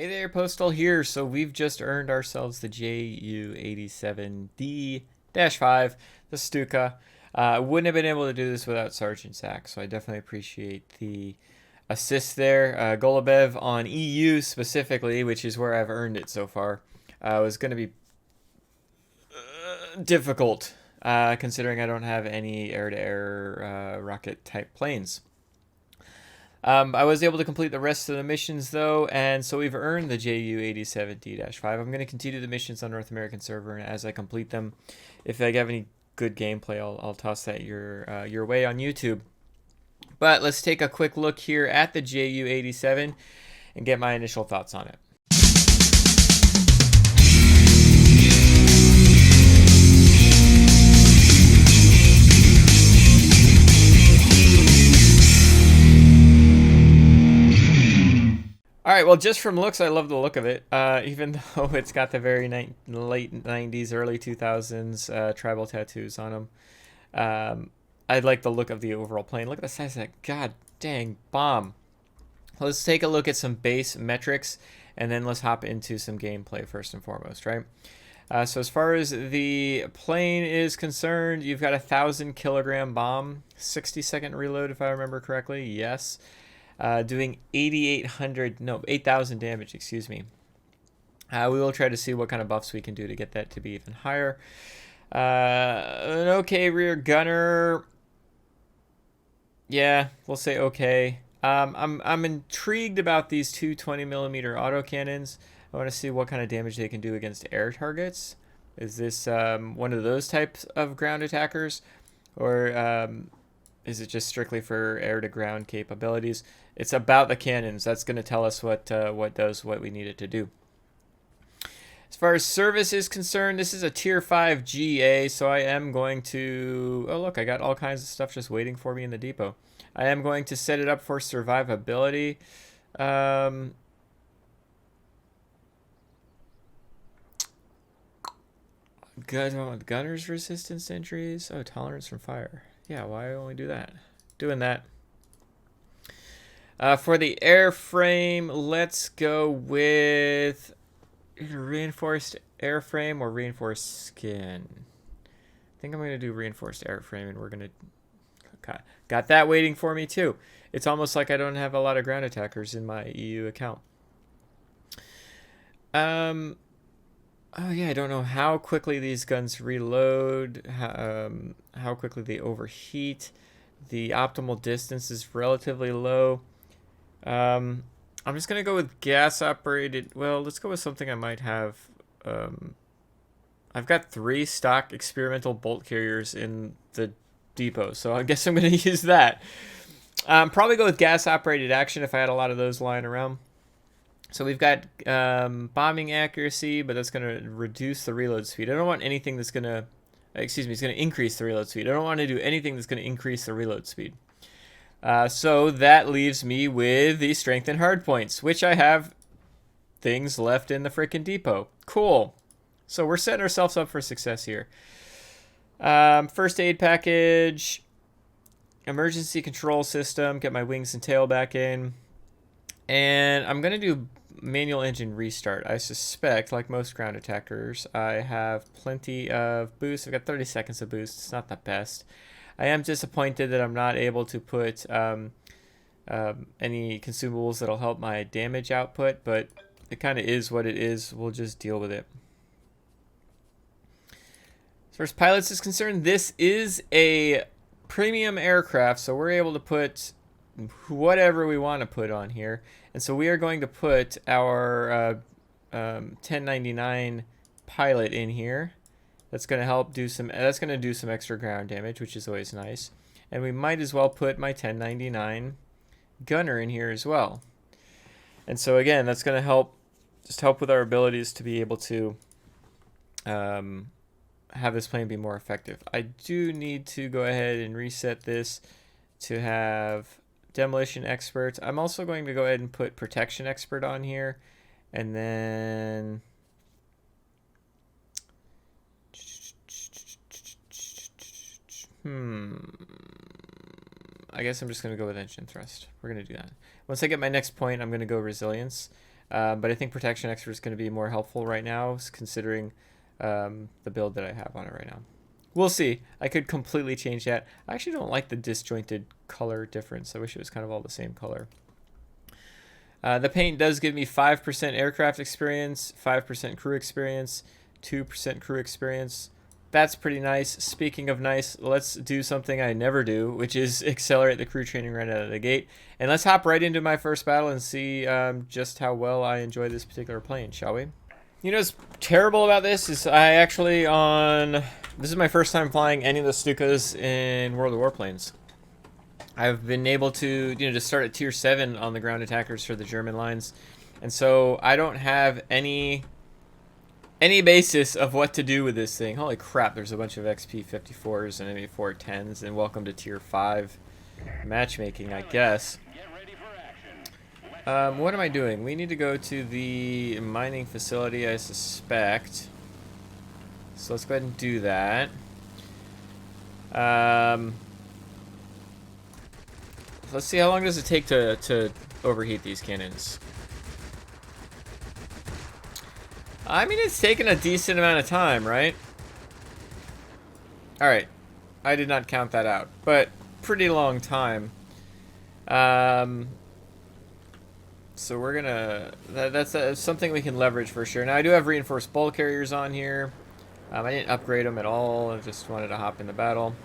Hey there, Postal here. So we've just earned ourselves the JU-87D-5, the Stuka. Wouldn't have been able to do this without Sergeant Zach, so I definitely appreciate the assist there. Golubev on EU specifically, which is where I've earned it so far, was going to be difficult, considering I don't have any air-to-air rocket-type planes. I was able to complete the rest of the missions though, and so we've earned the JU-87D-5. I'm going to continue the missions on North American server, and as I complete them, if I have any good gameplay, I'll toss that your way on YouTube. But let's take a quick look here at the JU-87 and get my initial thoughts on it. All right, well, just from looks, I love the look of it. Even though it's got the very late 90s, early 2000s tribal tattoos on them. I like the look of the overall plane. Look at the size of that god dang bomb. Let's take a look at some base metrics, and then let's hop into some gameplay first and foremost, right? So as far as the plane is concerned, you've got a 1,000-kilogram bomb, 60-second reload if I remember correctly. Yes. Doing 8,000 damage, excuse me. We will try to see what kind of buffs we can do to get that to be even higher. An okay rear gunner. Yeah, we'll say okay. I'm intrigued about these two 20mm autocannons. I want to see what kind of damage they can do against air targets. Is this one of those types of ground attackers? Or is it just strictly for air-to-ground capabilities? It's about the cannons. That's going to tell us what does what we need it to do. As far as service is concerned, this is a Tier 5 GA, so I am going to... Oh, look, I got all kinds of stuff just waiting for me in the depot. I am going to set it up for survivability. Gunner's resistance injuries. Oh, tolerance from fire. Yeah, why only do that? Doing that. For the airframe, let's go with reinforced airframe or reinforced skin. I think I'm going to do reinforced airframe, and we're going to... Got that waiting for me, too. It's almost like I don't have a lot of ground attackers in my EU account. Oh, yeah, I don't know how quickly these guns reload, how quickly they overheat. The optimal distance is relatively low. I'm just going to go with gas-operated. Well, let's go with something I might have. I've got 3 stock experimental bolt carriers in the depot, so I guess I'm going to use that. Probably go with gas-operated action if I had a lot of those lying around. So we've got bombing accuracy, but that's going to reduce the reload speed. I don't want anything that's going to... Excuse me, it's going to increase the reload speed. I don't want to do anything that's going to increase the reload speed. So that leaves me with the strength and hard points, which I have things left in the freaking depot. Cool. So we're setting ourselves up for success here. First aid package, emergency control system, get my wings and tail back in. And I'm going to do manual engine restart. I suspect, like most ground attackers, I have plenty of boost. I've got 30 seconds of boost. It's not the best. I am disappointed that I'm not able to put any consumables that'll help my damage output, but it kind of is what it is. We'll just deal with it. As far as pilots is concerned, this is a premium aircraft, so we're able to put whatever we want to put on here. And so we are going to put our 1099 pilot in here. That's going to help do some. That's going to do some extra ground damage, which is always nice. And we might as well put my 1099 gunner in here as well. And so again, that's going to help with our abilities to be able to have this plane be more effective. I do need to go ahead and reset this to have demolition expert. I'm also going to go ahead and put protection expert on here, and then I guess I'm just going to go with engine thrust. We're going to do that. Once I get my next point, I'm going to go resilience. But I think Protection Expert is going to be more helpful right now, considering the build that I have on it right now. We'll see. I could completely change that. I actually don't like the disjointed color difference. I wish it was kind of all the same color. The paint does give me 5% aircraft experience, 5% crew experience, 2% crew experience. That's pretty nice. Speaking of nice, let's do something I never do, which is accelerate the crew training right out of the gate. And let's hop right into my first battle and see just how well I enjoy this particular plane, shall we? You know what's terrible about this is this is my first time flying any of the Stukas in World of Warplanes. I've been able to, just start at tier 7 on the ground attackers for the German lines. And so I don't have any basis of what to do with this thing. Holy crap, there's a bunch of XP 54s and ME4 10s, and welcome to tier 5 matchmaking, I guess. What am I doing? We need to go to the mining facility, I suspect. So let's go ahead and do that. Let's see, how long does it take to overheat these cannons? I mean, it's taken a decent amount of time, right? Alright. I did not count that out, but pretty long time. So we're gonna... That's something we can leverage for sure. Now, I do have reinforced bulk carriers on here. I didn't upgrade them at all. I just wanted to hop into battle.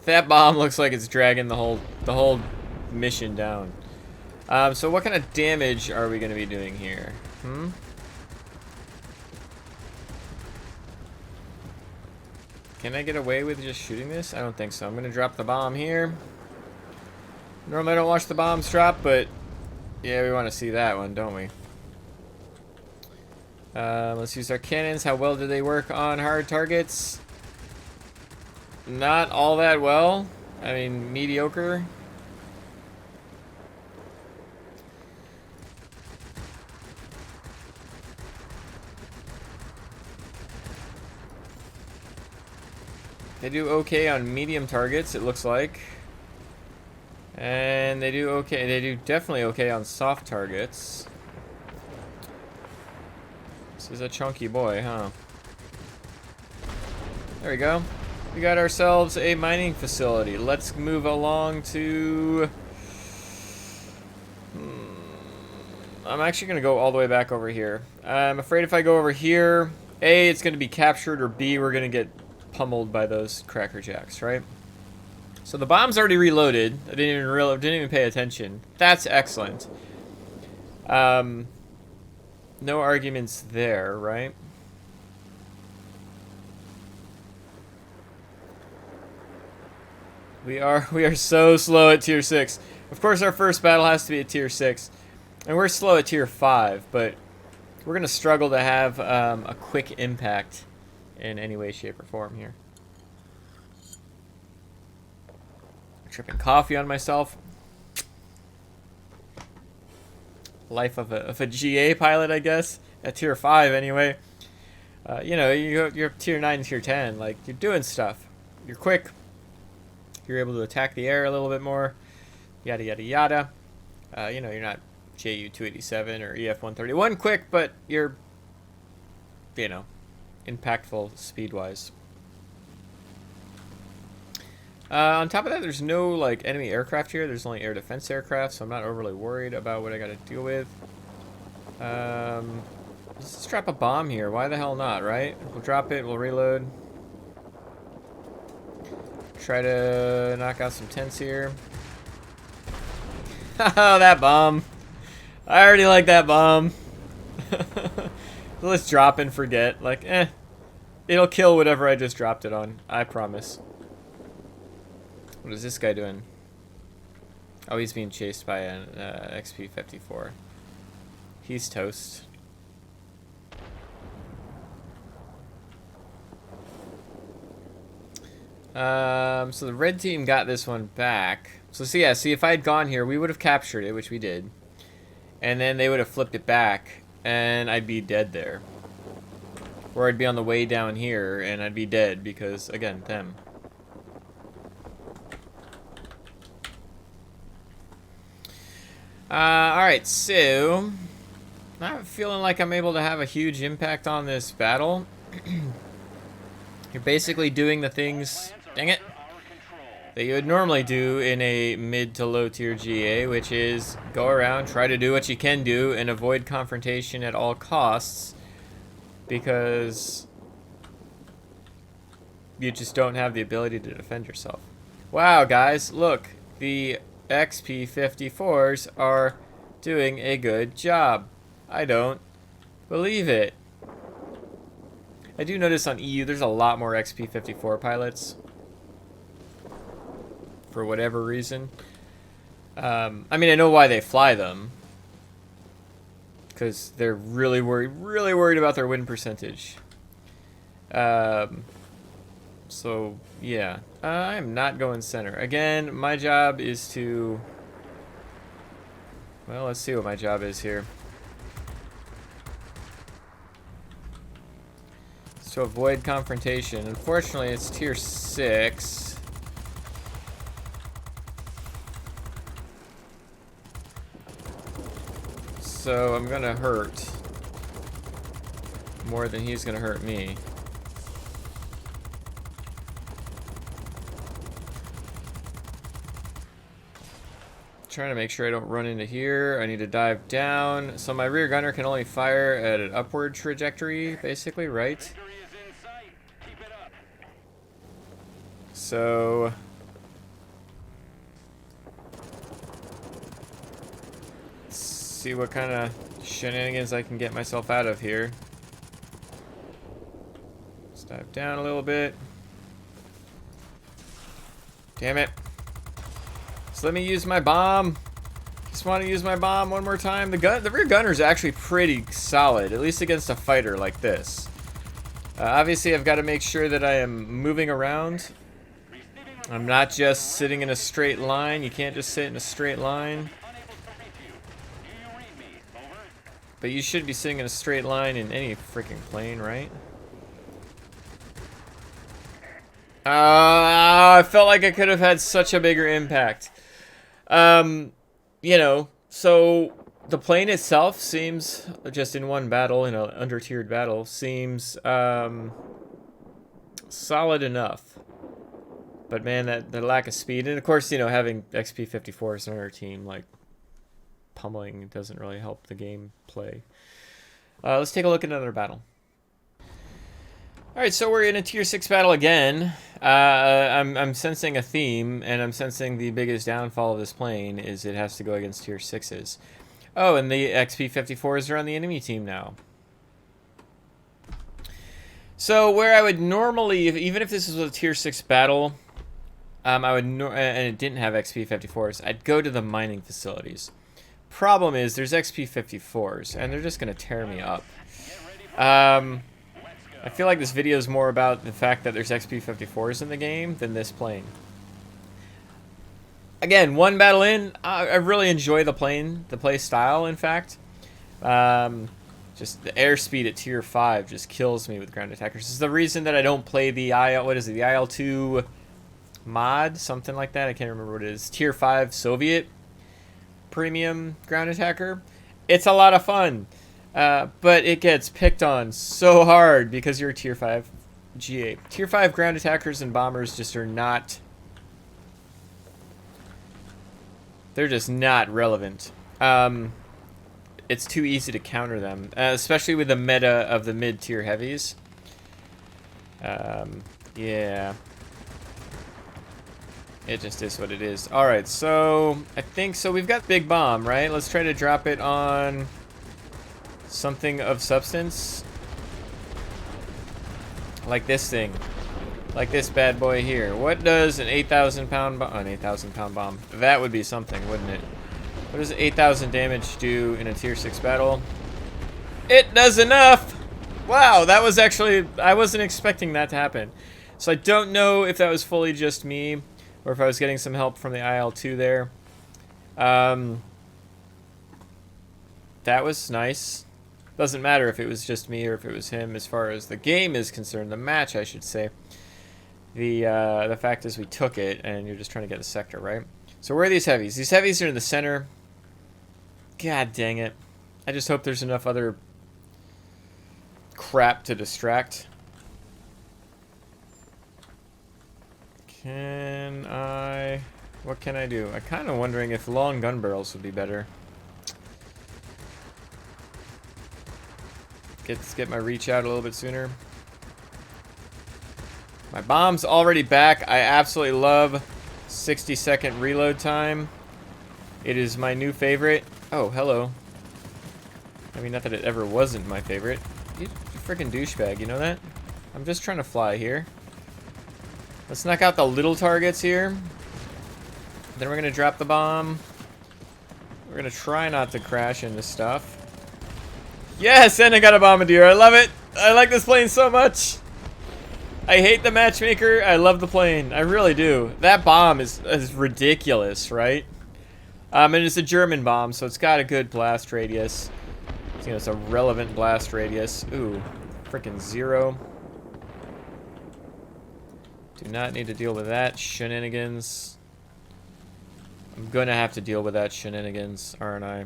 That bomb looks like it's dragging the whole mission down. So what kind of damage are we going to be doing here? Can I get away with just shooting this? I don't think so. I'm going to drop the bomb here. Normally I don't watch the bombs drop, but yeah, we want to see that one, don't we? Let's use our cannons. How well do they work on hard targets? Not all that well. I mean, mediocre. They do okay on medium targets, it looks like. And they do okay. They do definitely okay on soft targets. This is a chunky boy, huh? There we go. We got ourselves a mining facility. Let's move along to... I'm actually going to go all the way back over here. I'm afraid if I go over here, A, it's going to be captured, or B, we're going to get pummeled by those Cracker Jacks, right? So the bomb's already reloaded. I didn't even pay attention. That's excellent. No arguments there, right? We are so slow at tier 6. Of course, our first battle has to be at tier 6. And we're slow at tier 5, but we're going to struggle to have a quick impact in any way, shape, or form here. Tripping coffee on myself. Life of a GA pilot, I guess. At tier 5, anyway. You're tier 9, tier 10. Like, you're doing stuff. You're quick. You're able to attack the air a little bit more. Yada, yada, yada. You're not JU-287 or EF-131 quick, but you're, impactful speed-wise. On top of that, there's no, enemy aircraft here. There's only air defense aircraft, so I'm not overly worried about what I gotta deal with. Let's just drop a bomb here. Why the hell not, right? We'll drop it, we'll reload. Try to knock out some tents here. Oh, that bomb. I already like that bomb. Let's drop and forget. It'll kill whatever I just dropped it on. I promise. What is this guy doing? Oh, he's being chased by an XP-54. He's toast. So the red team got this one back. So see if I had gone here, we would have captured it, which we did. And then they would have flipped it back, and I'd be dead there. Or I'd be on the way down here, and I'd be dead because, again, them. Alright, so I'm feeling like I'm able to have a huge impact on this battle. You're basically doing the things, dang it, that you would normally do in a mid to low tier GA, which is go around, try to do what you can do, and avoid confrontation at all costs, because you just don't have the ability to defend yourself. Wow, guys, look, the XP54s are doing a good job. I don't believe it. I do notice on EU there's a lot more XP54 pilots for whatever reason. I mean, I know why they fly them, because they're really worried about their win percentage. So yeah, I'm not going center again. My job is to, well, let's see what my job is here. It's to avoid confrontation. Unfortunately, it's tier 6. So I'm gonna hurt more than he's gonna hurt me. Trying to make sure I don't run into here. I need to dive down. So my rear gunner can only fire at an upward trajectory, basically, right? So let's see what kind of shenanigans I can get myself out of here. Let's dive down a little bit. Damn it. Just let me use my bomb. Just want to use my bomb one more time. The rear gunner is actually pretty solid, at least against a fighter like this. Obviously, I've got to make sure that I am moving around. I'm not just sitting in a straight line. You can't just sit in a straight line. But you should be sitting in a straight line in any freaking plane, right? I felt like I could have had such a bigger impact. You know, so the plane itself seems, just in one battle, in an under-tiered battle, seems solid enough. But man, that lack of speed, and of course, you know, having XP54s on our team, like, pummeling doesn't really help the game play. Let's take a look at another battle. Alright, so we're in a tier 6 battle again. I'm sensing a theme, and I'm sensing the biggest downfall of this plane is it has to go against tier 6s. Oh, and the XP54s are on the enemy team now. So where I would normally, even if this was a tier 6 battle, I would and it didn't have XP54s, I'd go to the mining facilities. Problem is, there's XP54s, and they're just going to tear me up. I feel like this video is more about the fact that there's XP54s in the game than this plane. Again, one battle in, I really enjoy the plane, the play style, in fact. Just the airspeed at tier 5 just kills me with ground attackers. This is the reason that I don't play the the IL-2 mod, something like that. I can't remember what it is. Tier 5 Soviet premium ground attacker. It's a lot of fun. But it gets picked on so hard because you're a tier 5 GA. Tier 5 ground attackers and bombers just are not... They're just not relevant. It's too easy to counter them, especially with the meta of the mid-tier heavies. Yeah. It just is what it is. Alright, so I think... So we've got Big Bomb, right? Let's try to drop it on something of substance. Like this thing. Like this bad boy here. What does an 8,000 pound bomb... An 8,000 pound bomb. That would be something, wouldn't it? What does 8,000 damage do in a tier 6 battle? It does enough! Wow, that was actually... I wasn't expecting that to happen. So I don't know if that was fully just me, or if I was getting some help from the IL-2 there. That was nice. Doesn't matter if it was just me or if it was him as far as the game is concerned. The match, I should say. The fact is we took it, and you're just trying to get the sector, right? So where are these heavies? These heavies are in the center. God dang it. I just hope there's enough other crap to distract. What can I do? I'm kind of wondering if long gun barrels would be better. Get my reach out a little bit sooner. My bomb's already back. I absolutely love 60-second reload time. It is my new favorite. Oh, hello. I mean, not that it ever wasn't my favorite. You freaking douchebag, you know that? I'm just trying to fly here. Let's knock out the little targets here. Then we're gonna drop the bomb. We're gonna try not to crash into stuff. Yes, and I got a bombardier. I love it. I like this plane so much. I hate the matchmaker. I love the plane. I really do. That bomb is ridiculous, right? And it's a German bomb, so it's got a good blast radius. You know, it's a relevant blast radius. Ooh, freaking 0. Do not need to deal with that shenanigans. I'm gonna have to deal with that shenanigans, aren't I?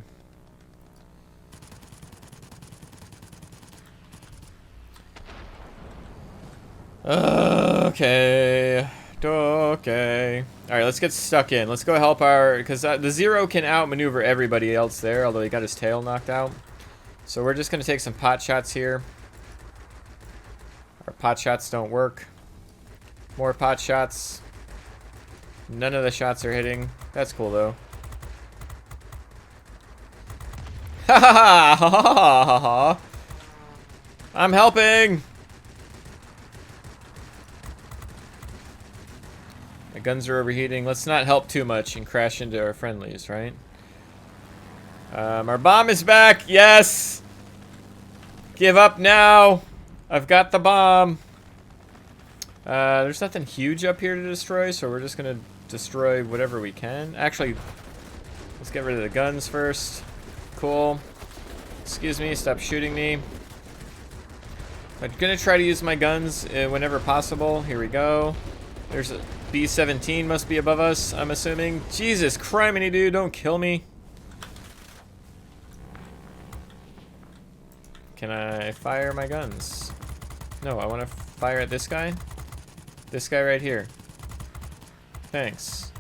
Okay. Okay. Alright, let's get stuck in. Let's go help our... Because the 0 can outmaneuver everybody else there, although he got his tail knocked out. So we're just going to take some pot shots here. Our pot shots don't work. More pot shots. None of the shots are hitting. That's cool, though. Ha ha ha ha ha ha ha. I'm helping! My guns are overheating. Let's not help too much and crash into our friendlies, right? Our bomb is back. Yes! Give up now. I've got the bomb. There's nothing huge up here to destroy, so we're just going to destroy whatever we can. Actually, let's get rid of the guns first. Cool. Excuse me. Stop shooting me. I'm going to try to use my guns whenever possible. Here we go. There's a B-17 must be above us, I'm assuming. Jesus criminy, dude, don't kill me. Can I fire my guns? No, I want to fire at this guy. This guy right here. Thanks.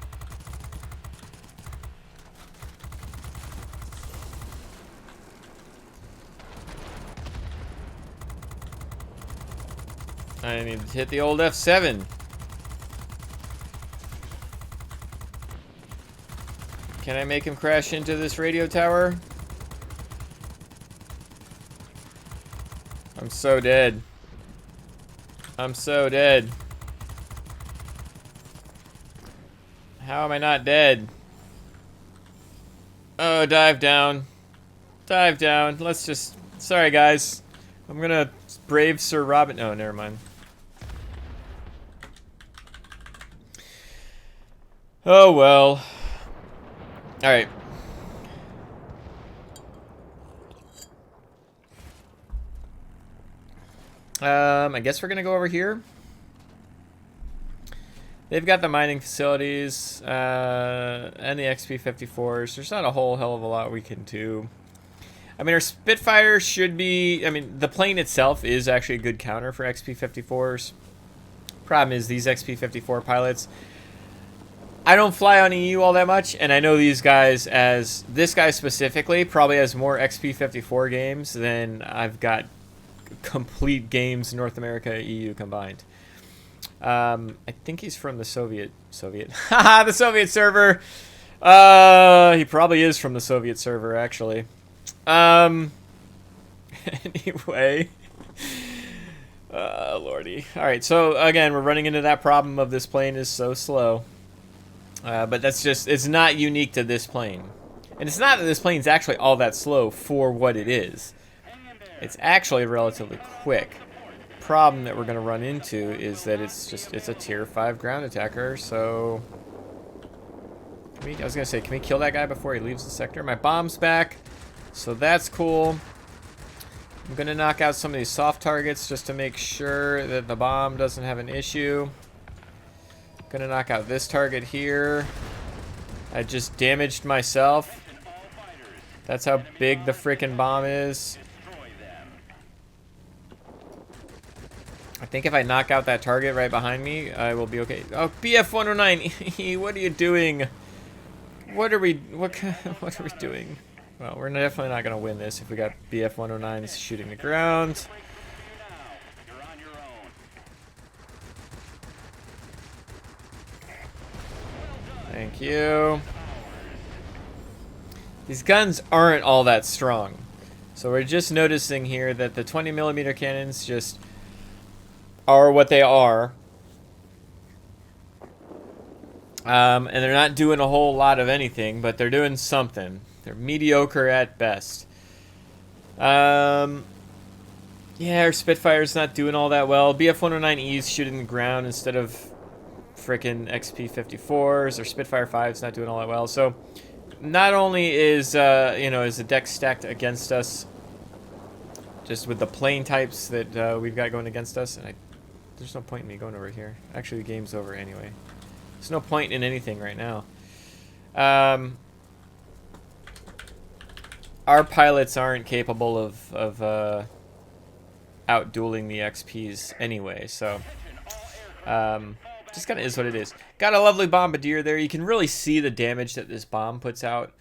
I need to hit the old F7. Can I make him crash into this radio tower? I'm so dead. I'm so dead. How am I not dead? Oh, dive down. Dive down. Let's just... Sorry, guys. I'm gonna brave Sir Robin... Oh, never mind. Oh, well. Alright. I guess we're gonna go over here. They've got the mining facilities and the XP-54s. There's not a whole hell of a lot we can do. I mean, our Spitfire should be... I mean, the plane itself is actually a good counter for XP-54s. Problem is, these XP-54 pilots... I don't fly on EU all that much, and I know these guys as... This guy specifically probably has more XP-54 games than I've got complete games North America, EU combined. I think he's from the Soviet... Haha, the Soviet server! He probably is from the Soviet server, actually. Anyway... lordy. Alright, so, again, we're running into that problem of this plane is so slow. But that's just, it's not unique to this plane. And it's not that this plane's actually all that slow for what it is. It's actually relatively quick. Problem that we're going to run into is that it's a tier 5 ground attacker, so... I was going to say, can we kill that guy before he leaves the sector? My bomb's back, so that's cool. I'm going to knock out some of these soft targets just to make sure that the bomb doesn't have an issue. Gonna knock out this target here. I just damaged myself. That's how big the freaking bomb is. I think if I knock out that target right behind me, I will be okay. Oh, BF-109, what are you doing? What are we doing? Well, we're definitely not gonna win this if we got BF-109s shooting the ground. Thank you. These guns aren't all that strong. So we're just noticing here that the 20mm cannons just are what they are. And they're not doing a whole lot of anything, but they're doing something. They're mediocre at best. Yeah, our Spitfire's not doing all that well. BF-109E's shooting the ground instead of frickin' XP-54s, or Spitfire 5's not doing all that well. So not only is is the deck stacked against us, just with the plane types that we've got going against us, and there's no point in me going over here. Actually, the game's over anyway. There's no point in anything right now. Our pilots aren't capable of out-dueling the XPs anyway, so just kind of is what it is. Got a lovely bombardier there. You can really see the damage that this bomb puts out.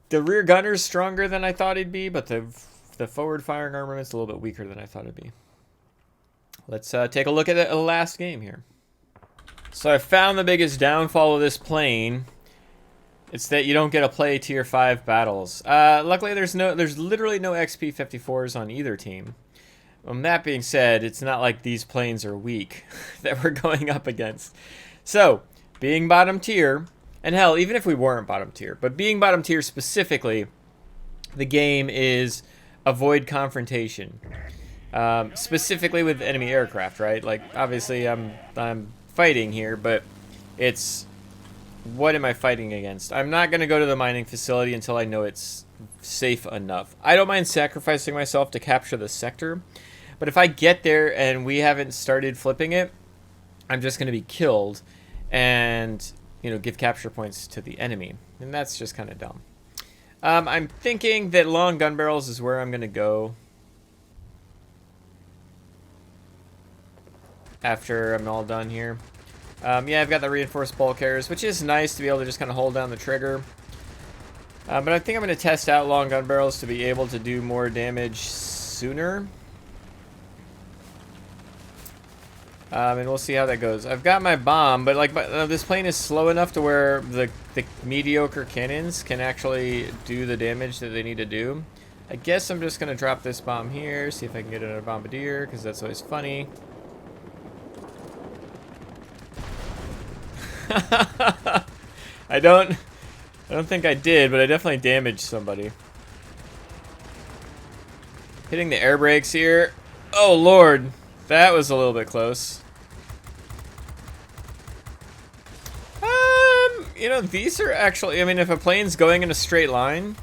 The rear gunner's stronger than I thought he'd be, but the forward firing armament's a little bit weaker than I thought it'd be. Let's take a look at the last game here. So I found the biggest downfall of this plane. It's that you don't get to play tier 5 battles. Luckily, there's literally no XP-54s on either team. That being said, it's not like these planes are weak that we're going up against. So, being bottom tier, and hell, even if we weren't bottom tier, but being bottom tier specifically, the game is avoid confrontation. Specifically with enemy aircraft, right? Like, obviously, I'm fighting here, but it's what am I fighting against? I'm not going to go to the mining facility until I know it's safe enough. I don't mind sacrificing myself to capture the sector, but if I get there and we haven't started flipping it, I'm just going to be killed and, give capture points to the enemy. And that's just kind of dumb. I'm thinking that long gun barrels is where I'm going to go after I'm all done here. Yeah, I've got the reinforced bulk carriers, which is nice to be able to just kind of hold down the trigger. But I think I'm going to test out long gun barrels to be able to do more damage sooner. And we'll see how that goes. I've got my bomb, but this plane is slow enough to where the mediocre cannons can actually do the damage that they need to do. I guess I'm just going to drop this bomb here, see if I can get another bombardier, because that's always funny. I don't think I did, but I definitely damaged somebody. Hitting the air brakes here. Oh lord, that was a little bit close. These are actually, if a plane's going in a straight line,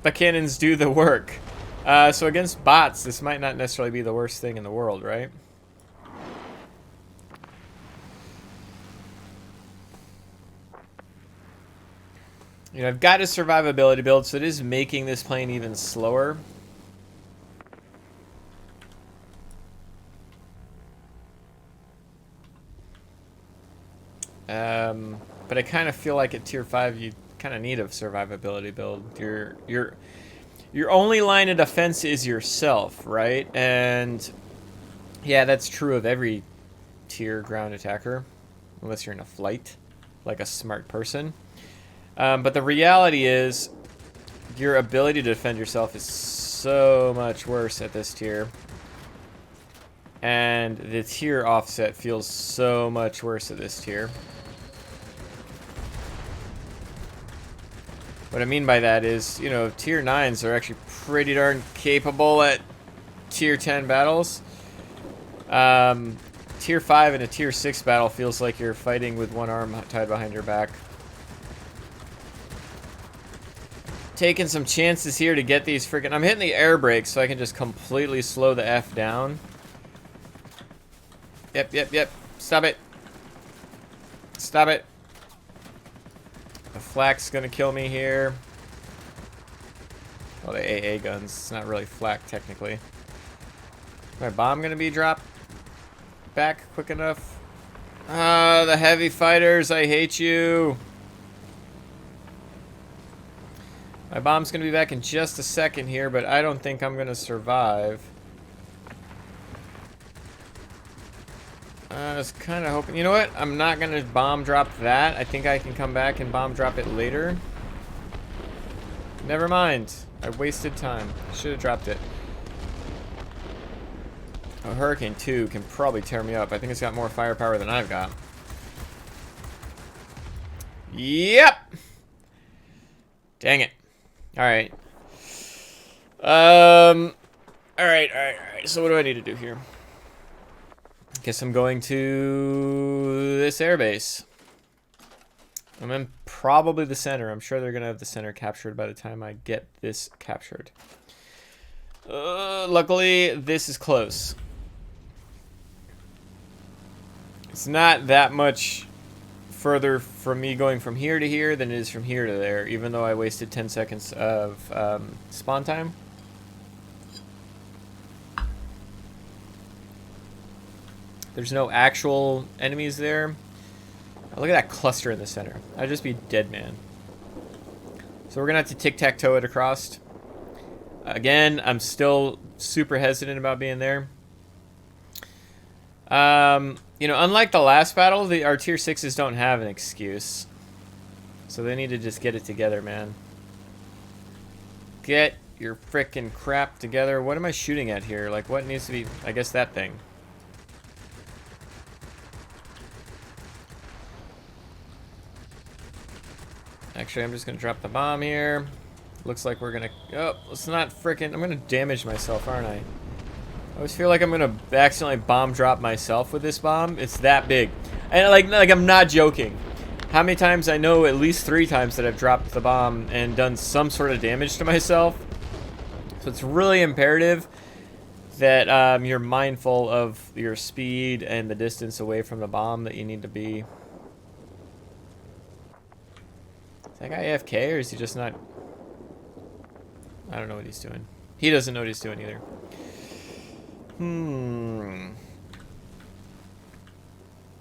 the cannons do the work. So against bots, this might not necessarily be the worst thing in the world, right? I've got a survivability build, so it is making this plane even slower. But I kind of feel like at tier 5 you kind of need a survivability build. Your only line of defense is yourself, right? And yeah, that's true of every tier ground attacker, unless you're in a flight, like a smart person. But the reality is, your ability to defend yourself is so much worse at this tier. And the tier offset feels so much worse at this tier. What I mean by that is, tier 9s are actually pretty darn capable at tier 10 battles. Tier 5 in a tier 6 battle feels like you're fighting with one arm tied behind your back. Taking some chances here to get these freaking... I'm hitting the air brakes so I can just completely slow the F down. Yep. Stop it. Stop it. The flak's gonna kill me here. Well, the AA guns. It's not really flak, technically. Is my bomb going to be dropped back quick enough? Ah, the heavy fighters. I hate you. My bomb's going to be back in just a second here, but I don't think I'm going to survive. I was kind of hoping... You know what? I'm not going to bomb drop that. I think I can come back and bomb drop it later. Never mind. I wasted time. Should have dropped it. A Hurricane 2 can probably tear me up. I think it's got more firepower than I've got. Yep! Dang it. Alright. Alright. So what do I need to do here? Guess I'm going to this airbase. I'm in probably the center. I'm sure they're going to have the center captured by the time I get this captured. Luckily, this is close. It's not that much further from me going from here to here than it is from here to there, even though I wasted 10 seconds of spawn time. There's no actual enemies there. Oh, look at that cluster in the center. I'd just be dead man. So we're going to have to tic-tac-toe it across. Again, I'm still super hesitant about being there. You know, unlike the last battle, our tier 6s don't have an excuse. So they need to just get it together, man. Get your frickin' crap together. What am I shooting at here? Like, what needs to be... I guess that thing. Actually, I'm just going to drop the bomb here. Looks like we're going to... Oh, let's not frickin'... I'm going to damage myself, aren't I? I always feel like I'm going to accidentally bomb drop myself with this bomb. It's that big. And like I'm not joking. How many times? I know at least 3 times that I've dropped the bomb and done some sort of damage to myself. So it's really imperative that you're mindful of your speed and the distance away from the bomb that you need to be. Is that guy AFK, or is he just not... I don't know what he's doing. He doesn't know what he's doing either.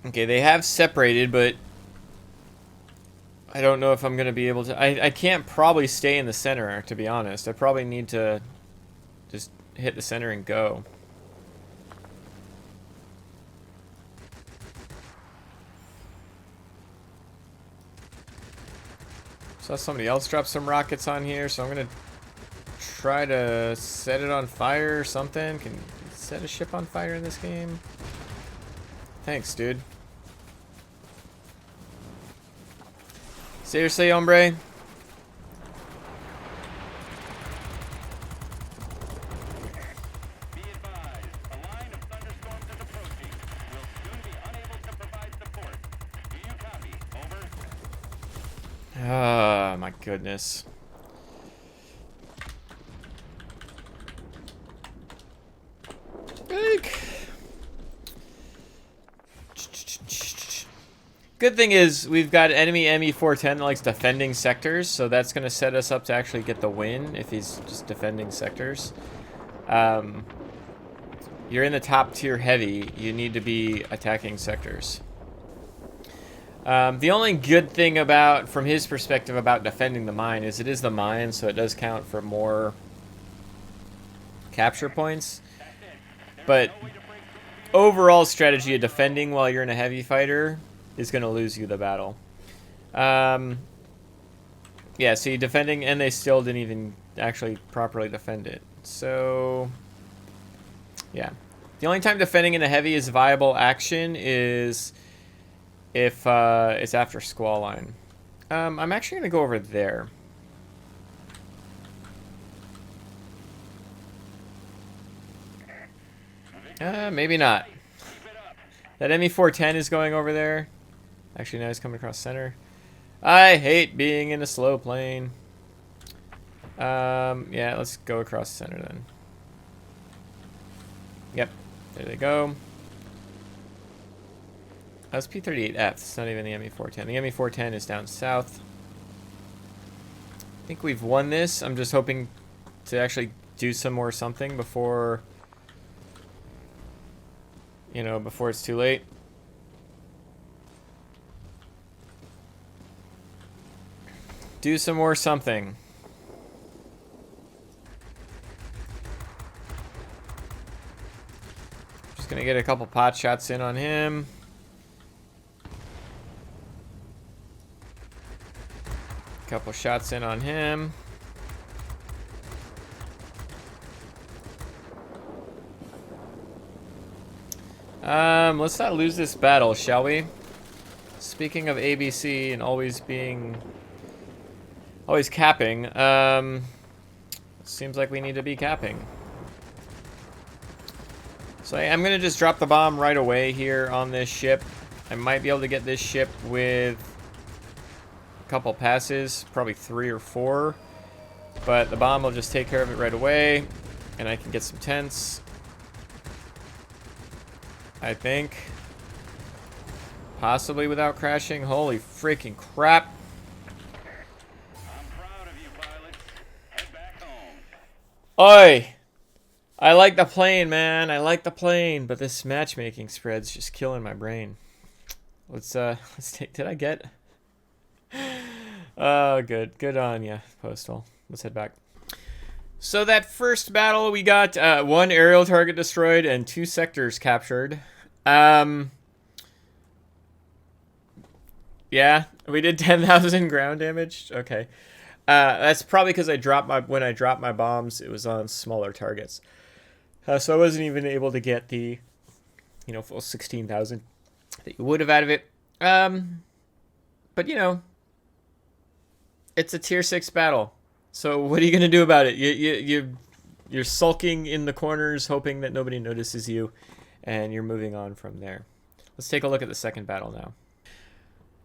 Okay, they have separated, but I don't know if I'm going to be able to... I can't probably stay in the center, to be honest. I probably need to just hit the center and go. Saw somebody else drop some rockets on here, so I'm going to try to set it on fire or something. Can you set a ship on fire in this game? Thanks, dude. Seriously, hombre? Be advised, a line of thunderstorms is approaching. We'll soon be unable to provide support. Do you copy? Over. Ah, my goodness. Good thing is we've got enemy ME410 that likes defending sectors, so that's going to set us up to actually get the win if he's just defending sectors. You're in the top tier heavy, you need to be attacking sectors. The only good thing about, from his perspective, about defending the mine is it is the mine, so it does count for more capture points. But overall strategy of defending while you're in a heavy fighter is going to lose you the battle. Yeah, see, defending, and they still didn't even actually properly defend it. So, yeah. The only time defending in a heavy is viable action is if it's after squall line. I'm actually going to go over there. Maybe not. That ME410 is going over there. Actually, now he's coming across center. I hate being in a slow plane. Yeah, let's go across center then. Yep, there they go. That's P-38F. It's not even the ME410. The ME410 is down south. I think we've won this. I'm just hoping to actually do some more something before, you know, before it's too late. Do some more something. Just gonna get a couple pot shots in on him. Couple shots in on him. Let's not lose this battle, shall we? Speaking of ABC and always capping, seems like we need to be capping. So I'm gonna just drop the bomb right away here on this ship. I might be able to get this ship with a couple passes, probably 3 or 4, but the bomb will just take care of it right away, and I can get some tents, I think. Possibly without crashing. Holy freaking crap. I'm proud of you, pilots. Head back home. Oi! I like the plane, man. I like the plane, but this matchmaking spread's just killing my brain. Let's take, did I get? Oh, good. Good on ya, Postal. Let's head back. So that first battle, we got 1 aerial target destroyed and 2 sectors captured. Yeah, we did 10,000 ground damage. Okay. That's probably because when I dropped my bombs, it was on smaller targets. So I wasn't even able to get the, you know, full 16,000 that you would have out of it. But, you know, it's a tier 6 battle. So what are you going to do about it? You're sulking in the corners, hoping that nobody notices you, and you're moving on from there. Let's take a look at the second battle now.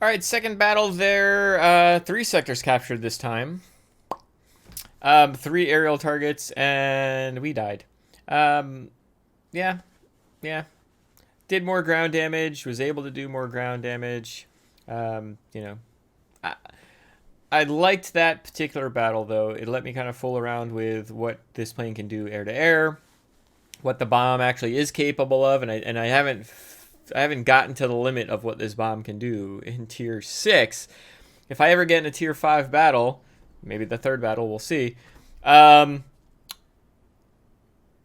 All right, second battle there. 3 sectors captured this time. 3 aerial targets, and we died. Yeah. Did more ground damage. Was able to do more ground damage. You know, I liked that particular battle, though. It let me kind of fool around with what this plane can do air to air, what the bomb actually is capable of, and I haven't gotten to the limit of what this bomb can do in tier 6. If I ever get in a tier 5 battle, maybe the third battle, we'll see.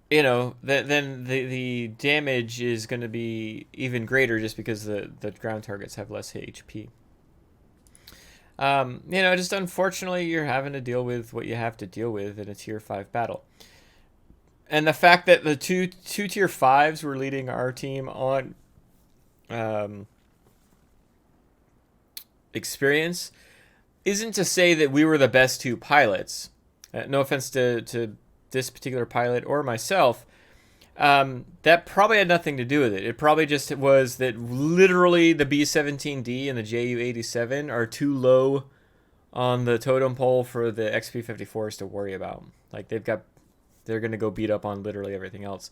You know, then the damage is going to be even greater just because the ground targets have less HP. You know, just unfortunately, you're having to deal with what you have to deal with in a tier 5 battle. And the fact that the two tier 5s were leading our team on experience isn't to say that we were the best 2 pilots. No offense to this particular pilot or myself. That probably had nothing to do with it. It probably just was that literally the B-17D and the Ju-87 are too low on the totem pole for the XP-54s to worry about. Like, they're going to go beat up on literally everything else.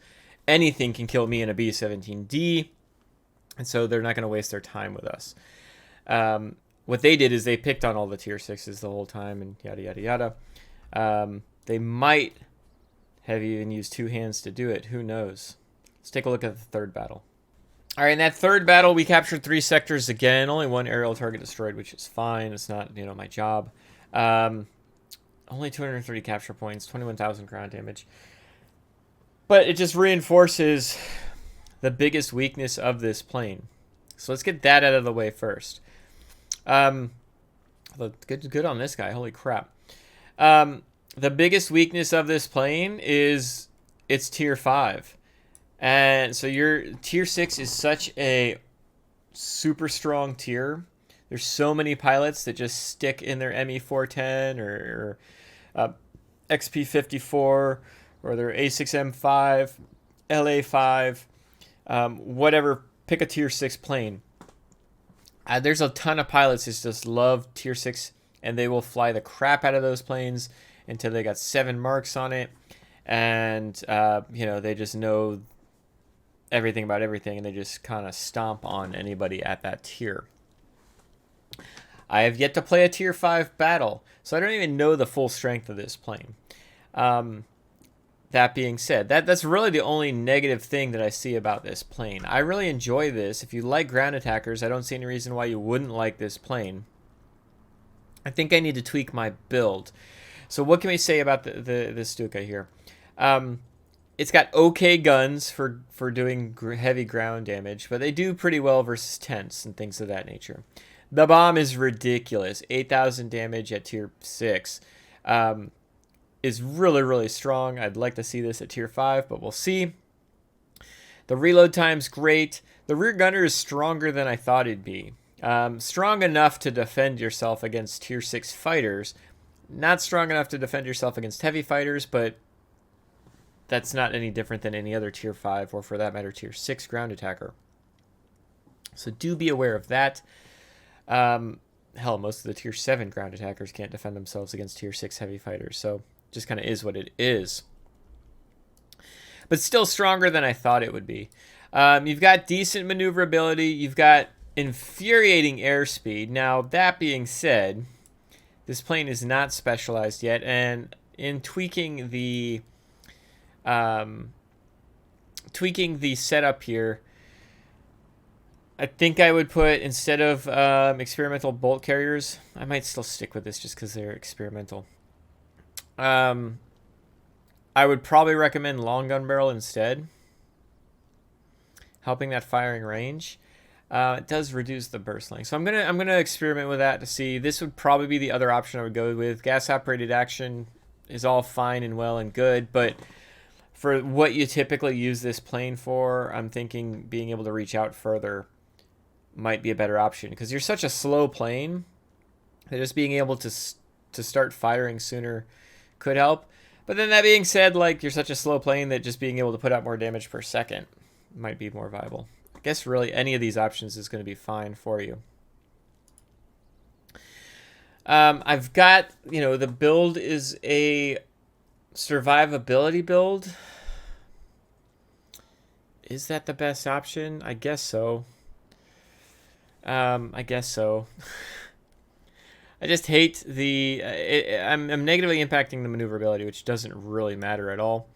Anything can kill me in a B-17D, and so they're not going to waste their time with us. What they did is they picked on all the tier 6s the whole time and yada, yada, yada. They might have even used 2 hands to do it. Who knows? Let's take a look at the third battle. All right, in that third battle, we captured 3 sectors again. Only 1 aerial target destroyed, which is fine. It's not, you know, my job. Only 230 capture points, 21,000 ground damage. But it just reinforces the biggest weakness of this plane. So let's get that out of the way first. Good on this guy. Holy crap. The biggest weakness of this plane is it's tier 5. And so your tier 6 is such a super strong tier. There's so many pilots that just stick in their ME410 or XP54 or their A6M5, LA5, whatever. Pick a tier 6 plane. There's a ton of pilots that just love tier 6, and they will fly the crap out of those planes until they got 7 marks on it, and you know, they just know everything about everything, and they just kind of stomp on anybody at that tier. I have yet to play a tier 5 battle, so I don't even know the full strength of this plane. That being said, that's really the only negative thing that I see about this plane. I really enjoy this. If you like ground attackers, I don't see any reason why you wouldn't like this plane. I think I need to tweak my build. So what can we say about the Stuka here? It's got okay guns for doing heavy ground damage, but they do pretty well versus tents and things of that nature. The bomb is ridiculous. 8,000 damage at tier 6. Is really, really strong. I'd like to see this at tier 5, but we'll see. The reload time's great. The rear gunner is stronger than I thought it'd be. Strong enough to defend yourself against tier 6 fighters. Not strong enough to defend yourself against heavy fighters, but that's not any different than any other tier 5 or, for that matter, tier 6 ground attacker. So do be aware of that. Hell, most of the tier 7 ground attackers can't defend themselves against tier 6 heavy fighters, so just kind of is what it is. But still stronger than I thought it would be. You've got decent maneuverability. You've got infuriating airspeed. Now, that being said, this plane is not specialized yet, and in tweaking the setup here, I think I would put, instead of experimental bolt carriers, I might still stick with this just because they're experimental. I would probably recommend long gun barrel instead, helping that firing range. It does reduce the burst length, so I'm gonna experiment with that to see. This would probably be the other option I would go with. Gas operated action is all fine and well and good, but for what you typically use this plane for, I'm thinking being able to reach out further might be a better option, because you're such a slow plane that just being able to start firing sooner could help. But then that being said, like, you're such a slow plane that just being able to put out more damage per second might be more viable. I guess really any of these options is going to be fine for you. I've got, the build is a survivability build. Is that the best option? I guess so. I guess so. I just hate I'm negatively impacting the maneuverability, which doesn't really matter at all.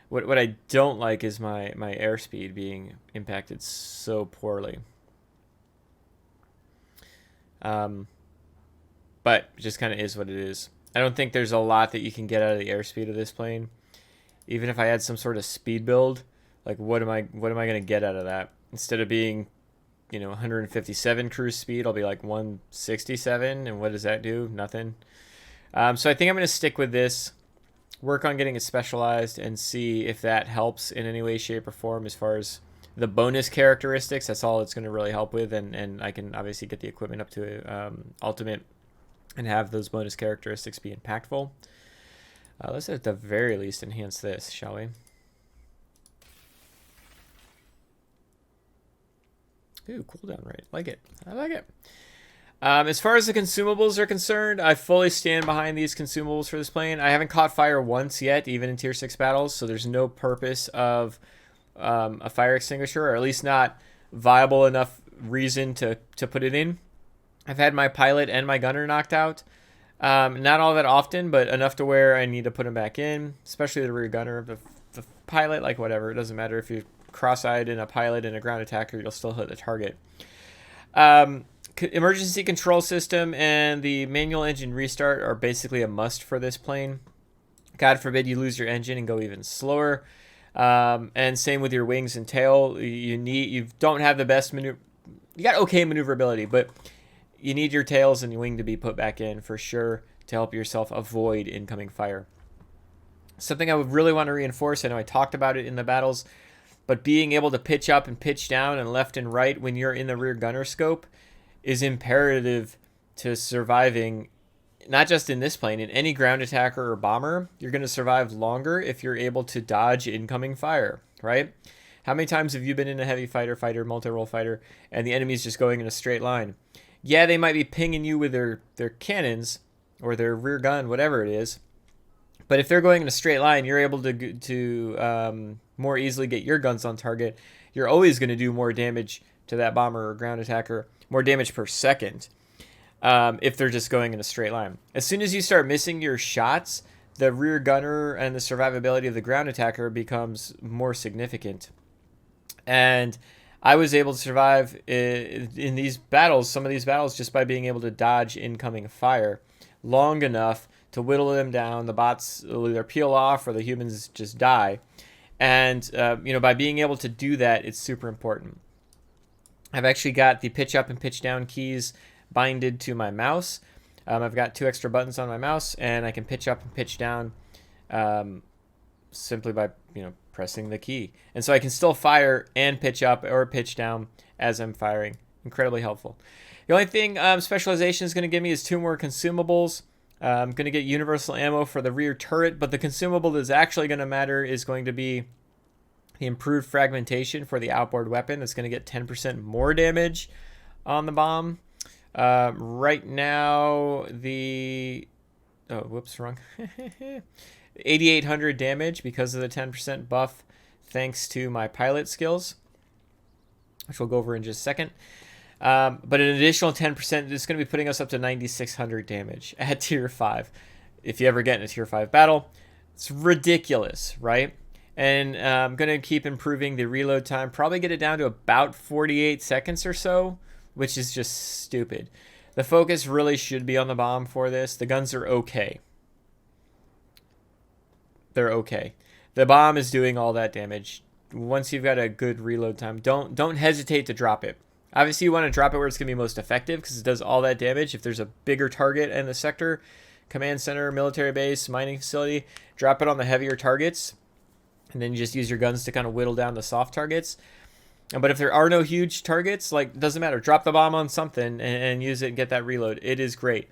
What I don't like is my airspeed being impacted so poorly. But it just kind of is what it is. I don't think there's a lot that you can get out of the airspeed of this plane. Even if I had some sort of speed build, like what am I going to get out of that? Instead of being 157 cruise speed, I'll be like 167, and what does that do? Nothing. So I think I'm going to stick with this, work on getting it specialized, and see if that helps in any way, shape, or form as far as the bonus characteristics. That's all it's going to really help with, and I can obviously get the equipment up to ultimate and have those bonus characteristics be impactful. Let's at the very least enhance this, shall we? Ooh, cooldown rate. Like it. I like it. As far as the consumables are concerned, I fully stand behind these consumables for this plane. I haven't caught fire once yet, even in tier 6 battles, so there's no purpose of a fire extinguisher, or at least not viable enough reason to put it in. I've had my pilot and my gunner knocked out. Not all that often, but enough to where I need to put them back in, especially the rear gunner. The pilot, like, whatever. It doesn't matter if you're cross-eyed in a pilot and a ground attacker, you'll still hit the target. Emergency control system and the manual engine restart are basically a must for this plane. God forbid you lose your engine and go even slower. And same with your wings and tail. You don't have the best you got okay maneuverability, but you need your tails and your wing to be put back in for sure to help yourself avoid incoming fire. Something I would really want to reinforce, I know I talked about it in the battles, but being able to pitch up and pitch down and left and right when you're in the rear gunner scope is imperative to surviving, not just in this plane, in any ground attacker or bomber. You're going to survive longer if you're able to dodge incoming fire, right? How many times have you been in a heavy fighter, multi-role fighter, and the enemy's just going in a straight line? Yeah, they might be pinging you with their cannons or their rear gun, whatever it is. But if they're going in a straight line, you're able to more easily get your guns on target. You're always going to do more damage to that bomber or ground attacker, more damage per second, if they're just going in a straight line. As soon as you start missing your shots, the rear gunner and the survivability of the ground attacker becomes more significant. And I was able to survive in these battles, some of these battles, just by being able to dodge incoming fire long enough to whittle them down. The bots will either peel off or the humans just die. And, by being able to do that, it's super important. I've actually got the pitch up and pitch down keys binded to my mouse. I've got 2 extra buttons on my mouse, and I can pitch up and pitch down simply by, pressing the key. And so I can still fire and pitch up or pitch down as I'm firing. Incredibly helpful. The only thing specialization is going to give me is 2 more consumables. I'm going to get universal ammo for the rear turret, but the consumable that's actually going to matter is going to be the improved fragmentation for the outboard weapon. That's going to get 10% more damage on the bomb. Right now, wrong. 8,800 damage because of the 10% buff, thanks to my pilot skills, which we'll go over in just a second. But an additional 10% is going to be putting us up to 9,600 damage at tier 5. If you ever get in a tier 5 battle, it's ridiculous, right? And I'm going to keep improving the reload time, probably get it down to about 48 seconds or so, which is just stupid. The focus really should be on the bomb for this. The guns are okay. They're okay. The bomb is doing all that damage. Once you've got a good reload time, don't hesitate to drop it. Obviously, you want to drop it where it's going to be most effective because it does all that damage. If there's a bigger target in the sector, command center, military base, mining facility, drop it on the heavier targets, and then you just use your guns to kind of whittle down the soft targets. But if there are no huge targets, doesn't matter. Drop the bomb on something and use it and get that reload. It is great.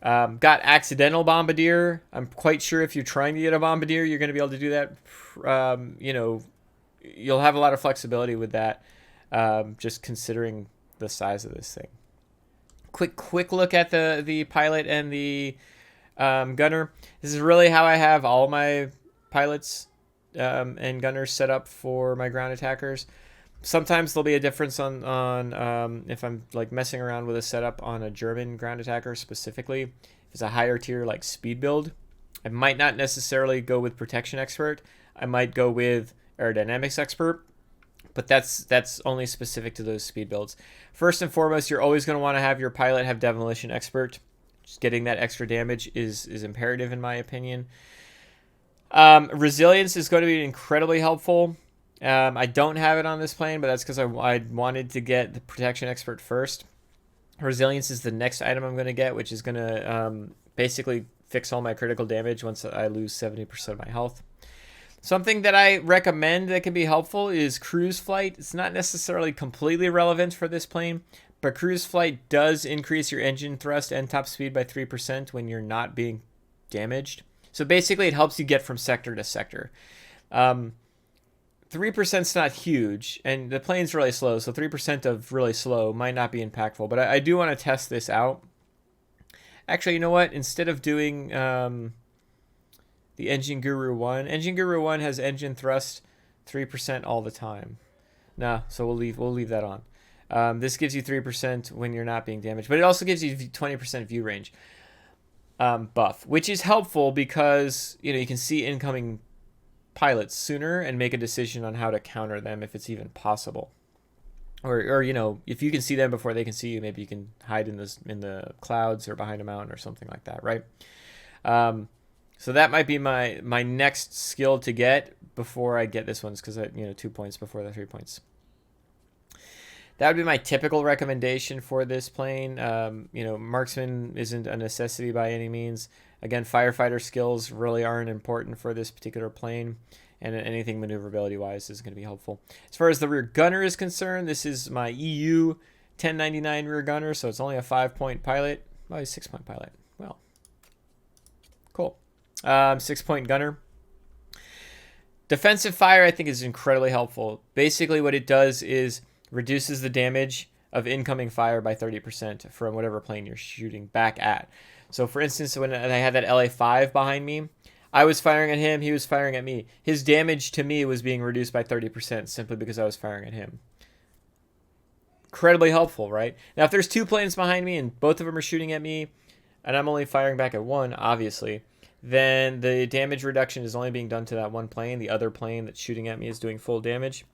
Got accidental bombardier. I'm quite sure if you're trying to get a bombardier, you're going to be able to do that. You'll have a lot of flexibility with that, just considering the size of this thing. Quick look at the pilot and the gunner. This is really how I have all my pilots and gunners set up for my ground attackers. Sometimes there'll be a difference on if I'm messing around with a setup on a German ground attacker specifically. If it's a higher tier speed build, I might not necessarily go with protection expert. I might go with aerodynamics expert, but that's only specific to those speed builds. First and foremost, you're always going to want to have your pilot have demolition expert. Just getting that extra damage is imperative in my opinion. Resilience is going to be incredibly helpful. I don't have it on this plane, but that's because I wanted to get the protection expert first. Resilience is the next item I'm going to get, which is going to basically fix all my critical damage once I lose 70% of my health. Something that I recommend that can be helpful is cruise flight. It's not necessarily completely relevant for this plane, but cruise flight does increase your engine thrust and top speed by 3% when you're not being damaged. So basically it helps you get from sector to sector. 3% is not huge, and the plane's really slow, so 3% of really slow might not be impactful, but I do want to test this out. Actually, you know what? Instead of doing the Engine Guru 1, Engine Guru 1 has engine thrust 3% all the time. No, so we'll leave that on. This gives you 3% when you're not being damaged, but it also gives you 20% view range buff, which is helpful because you can see incoming pilots sooner and make a decision on how to counter them if it's even possible. Or if you can see them before they can see you, maybe you can hide in the clouds or behind a mountain or something like that, right? So that might be my next skill to get before I get this one, because 2 points before the 3 points. That would be my typical recommendation for this plane. Marksman isn't a necessity by any means. Again, firefighter skills really aren't important for this particular plane, and anything maneuverability-wise is going to be helpful. As far as the rear gunner is concerned, this is my EU 1099 rear gunner, so it's only a 5-point pilot. Oh, he's 6-point pilot. Well, cool. 6-point gunner. Defensive fire, I think, is incredibly helpful. Basically, what it does is reduces the damage of incoming fire by 30% from whatever plane you're shooting back at. So, for instance, when I had that LA-5 behind me, I was firing at him, he was firing at me. His damage to me was being reduced by 30% simply because I was firing at him. Incredibly helpful, right? Now, if there's 2 planes behind me and both of them are shooting at me, and I'm only firing back at one, obviously, then the damage reduction is only being done to that one plane. The other plane that's shooting at me is doing full damage.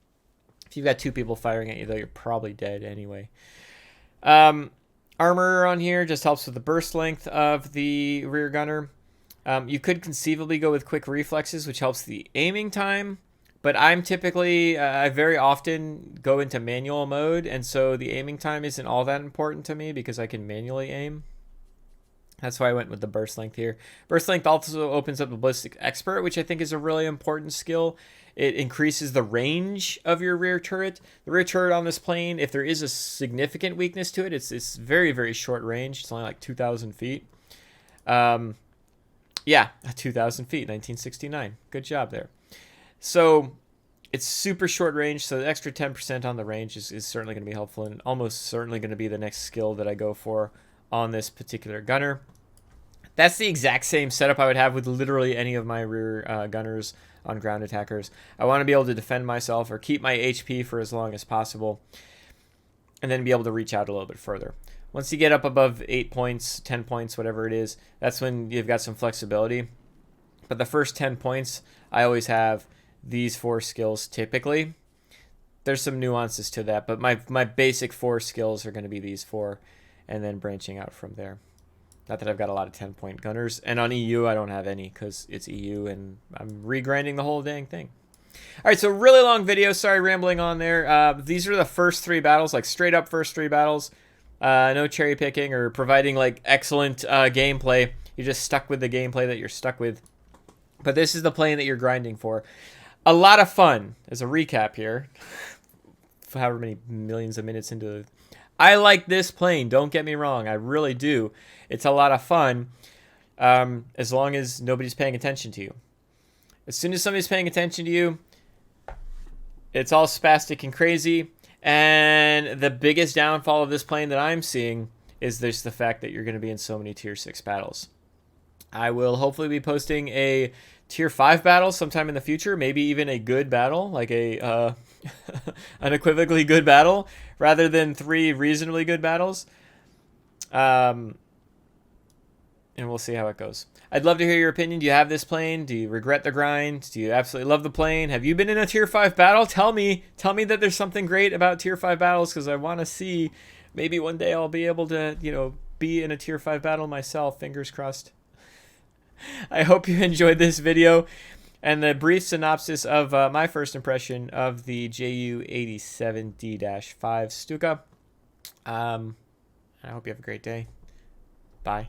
If you've got 2 people firing at you, though, you're probably dead anyway. Armor on here just helps with the burst length of the rear gunner. You could conceivably go with quick reflexes, which helps the aiming time. But I'm typically, I very often go into manual mode, and so the aiming time isn't all that important to me because I can manually aim. That's why I went with the burst length here. Burst length also opens up the ballistic expert, which I think is a really important skill. It increases the range of your rear turret. The rear turret on this plane, if there is a significant weakness to it, it's very, very short range. It's only like 2,000 feet. Yeah, 2,000 feet, 1969. Good job there. So it's super short range, so the extra 10% on the range is certainly going to be helpful and almost certainly going to be the next skill that I go for on this particular gunner. That's the exact same setup I would have with literally any of my rear gunners on ground attackers. I want to be able to defend myself or keep my HP for as long as possible and then be able to reach out a little bit further. Once you get up above 8 points, 10 points, whatever it is, that's when you've got some flexibility. But the first 10 points, I always have these 4 skills typically. There's some nuances to that, but my basic 4 skills are going to be these 4 and then branching out from there. Not that I've got a lot of 10-point gunners. And on EU, I don't have any because it's EU and I'm regrinding the whole dang thing. All right, so really long video. Sorry, rambling on there. These are the first 3 battles, like straight up first 3 battles. No cherry picking or providing like excellent gameplay. You're just stuck with the gameplay that you're stuck with. But this is the plane that you're grinding for. A lot of fun. As a recap here, however many millions of minutes into it. I like this plane. Don't get me wrong. I really do. It's a lot of fun as long as nobody's paying attention to you. As soon as somebody's paying attention to you, it's all spastic and crazy. And the biggest downfall of this plane that I'm seeing is just the fact that you're going to be in so many Tier 6 battles. I will hopefully be posting a Tier 5 battle sometime in the future, maybe even a good battle, like a unequivocally good battle, rather than 3 reasonably good battles. And we'll see how it goes. I'd love to hear your opinion. Do you have this plane? Do you regret the grind? Do you absolutely love the plane? Have you been in a Tier 5 battle? Tell me that there's something great about Tier 5 battles, because I want to see. Maybe one day I'll be able to, be in a Tier 5 battle myself. Fingers crossed. I hope you enjoyed this video and the brief synopsis of my first impression of the JU-87D-5 Stuka. I hope you have a great day. Bye.